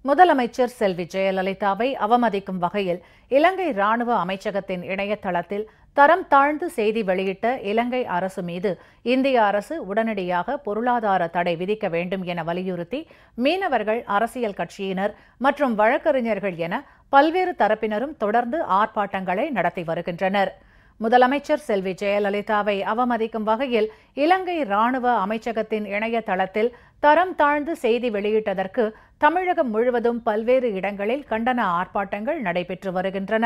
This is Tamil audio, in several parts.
முதலமைச்சர் செல்வி ஜெயலலிதாவை அவமதிக்கும் வகையில் இலங்கை ராணுவ அமைச்சகத்தின் இணையதளத்தில் தரம் தாழ்ந்து செய்தி வெளியிட்ட இலங்கை அரசு மீது இந்திய அரசு உடனடியாக பொருளாதார தடை விதிக்க வேண்டும் என வலியுறுத்தி மீனவர்கள், அரசியல் கட்சியினர் மற்றும் வழக்கறிஞர்கள் என பல்வேறு தரப்பினரும் தொடர்ந்து ஆர்ப்பாட்டங்களை நடத்தி வருகின்றனர். முதலமைச்சர் செல்வி ஜெயலலிதாவை அவமதிக்கும் வகையில் இலங்கை ராணுவ அமைச்சகத்தின் இணையதளத்தில் தரம் தாழ்ந்து செய்தி வெளியிட்டதற்கு தமிழகம் முழுவதும் பல்வேறு இடங்களில் கண்டன ஆர்ப்பாட்டங்கள் நடைபெற்று வருகின்றன.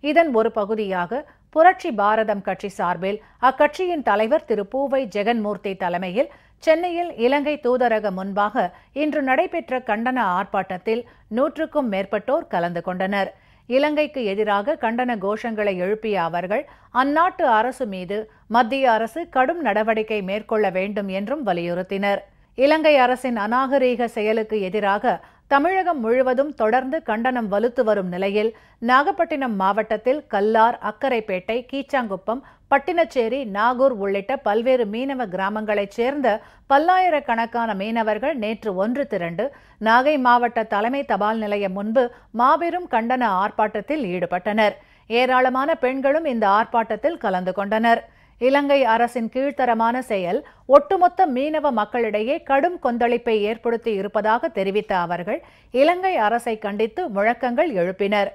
இதன் ஒரு பகுதியாக புரட்சி பாரதம் கட்சி சார்பில் அக்கட்சியின் தலைவர் திரு பூவை ஜெகன்மூர்த்தி தலைமையில் சென்னையில் இலங்கை தூதரகம் முன்பாக இன்று நடைபெற்ற கண்டன ஆர்ப்பாட்டத்தில் 100க்கும் மேற்பட்டோர் கலந்து கொண்டனர். இலங்கைக்கு எதிராக கண்டன கோஷங்களை எழுப்பிய அவர்கள் அந்நாட்டு அரசு மீது மத்திய அரசு கடும் நடவடிக்கை மேற்கொள்ள வேண்டும் என்றும் வலியுறுத்தினர். இலங்கை அரசின் அநாகரீக செயலுக்கு எதிராக தமிழகம் முழுவதும் தொடர்ந்து கண்டனம் வலுத்து வரும் நிலையில் நாகப்பட்டினம் மாவட்டத்தில் கல்லார், அக்கரைப்பேட்டை, கீச்சாங்குப்பம், பட்டினச்சேரி, நாகூர் உள்ளிட்ட பல்வேறு மீனவ கிராமங்களைச் சேர்ந்த பல்லாயிரக்கணக்கான மீனவர்கள் நேற்று ஒன்று திரண்டு நாகை மாவட்ட தலைமை தபால் நிலையம் முன்பு மாபெரும் கண்டன ஆர்ப்பாட்டத்தில் ஈடுபட்டனர். ஏராளமான பெண்களும் இந்த ஆர்ப்பாட்டத்தில் கலந்து கொண்டனர். இலங்கை அரசின் கீழ்த்தரமான செயல் ஒட்டுமொத்த மீனவ மக்களிடையே கடும் கொந்தளிப்பை ஏற்படுத்தி இருப்பதாக தெரிவித்த அவர்கள் இலங்கை அரசை கண்டித்து முழக்கங்கள் எழுப்பினர்.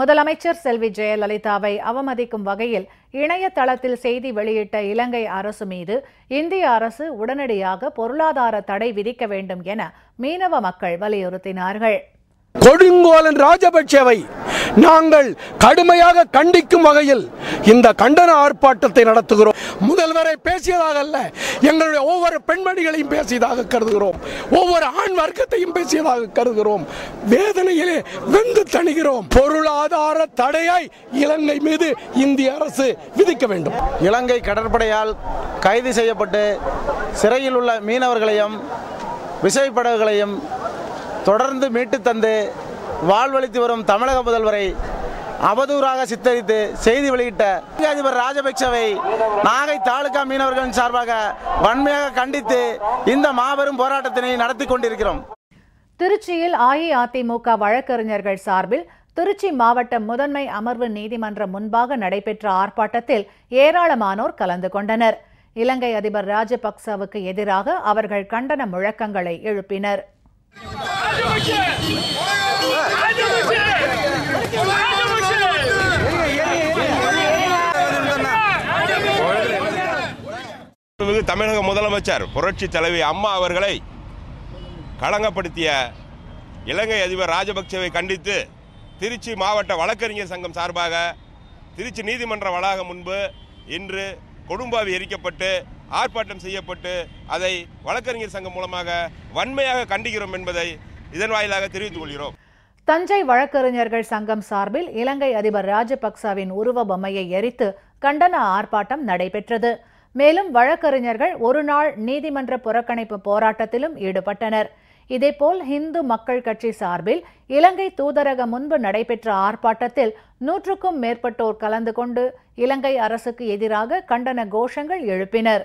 முதலமைச்சர் செல்வி ஜெயலலிதாவை அவமதிக்கும் வகையில் இணையதளத்தில் செய்தி வெளியிட்ட இலங்கை அரசு மீது இந்திய அரசு உடனடியாக பொருளாதார தடை விதிக்க வேண்டும் என மீனவ மக்கள் வலியுறுத்தினார்கள். கொடுங்கோலன் ராஜபக்சேவை நாங்கள் கடுமையாக கண்டிக்கும் வகையில் இந்த கண்டன ஆர்ப்பாட்டத்தை நடத்துகிறோம். முதல்வரை பேசியதாக அல்ல, எங்களுடைய ஒவ்வொரு பெண்மணிகளையும் பேசியதாக கருதுகிறோம். ஒவ்வொரு ஆண் வர்க்கத்தையும் பேசியதாக கருதுகிறோம். வேதனையிலே வெந்து தணிகிறோம். பொருளாதார தடையை இலங்கை மீது இந்திய அரசு விதிக்க வேண்டும். இலங்கை கடற்படையால் கைது செய்யப்பட்டு சிறையில் உள்ள மீனவர்களையும் விசைப்படகுகளையும் தொடர்ந்து மீட்டு தந்து வாழ்வளித்து வரும் தமிழக முதல்வரை அவதூறாக சித்தரித்து செய்தி வெளியிட்ட அதிபர் ராஜபக்சவை நாகை தாலுகா மீனவர்களின் சார்பாக வன்மையாக கண்டித்து இந்த மாபெரும் போராட்டத்தினை நடத்தி கொண்டிருக்கிறோம். திருச்சியில் அஇஅதிமுக வழக்கறிஞர்கள் சார்பில் திருச்சி மாவட்ட முதன்மை அமர்வு நீதிமன்றம் முன்பாக நடைபெற்ற ஆர்ப்பாட்டத்தில் ஏராளமானோர் கலந்து கொண்டனர். இலங்கை அதிபர் ராஜபக்சவுக்கு எதிராக அவர்கள் கண்டன முழக்கங்களை எழுப்பினர். தமிழக முதலமைச்சர் புரட்சி தலைவி அம்மா அவர்களை களங்கப்படுத்திய இலங்கை அதிபர் ராஜபக்சவை கண்டித்து திருச்சி மாவட்ட வழக்கறிஞர் சங்கம் சார்பாக திருச்சி நீதிமன்ற வளாகம் முன்பு இன்று கொடும்பாவி எரிக்கப்பட்டு ஆர்ப்பாட்டம் செய்யப்பட்டு அதை வழக்கறிஞர் சங்கம் மூலமாக வன்மையாக கண்டிக்கிறோம் என்பதை இதன் வாயிலாக தெரிவித்துக் கொள்கிறோம். தஞ்சை வழக்கறிஞர்கள் சங்கம் சார்பில் இலங்கை அதிபர் ராஜபக்சவின் உருவ பொம்மையை எரித்து கண்டன ஆர்ப்பாட்டம் நடைபெற்றது. மேலும் வழக்கறிஞர்கள் ஒருநாள் நீதிமன்ற புறக்கணிப்பு போராட்டத்திலும் ஈடுபட்டனர். இதேபோல் இந்து மக்கள் கட்சி சார்பில் இலங்கை தூதரகம் முன்பு நடைபெற்ற ஆர்ப்பாட்டத்தில் 100க்கும் மேற்பட்டோர் கலந்து கொண்டு இலங்கை அரசுக்கு எதிராக கண்டன கோஷங்கள் எழுப்பினர்.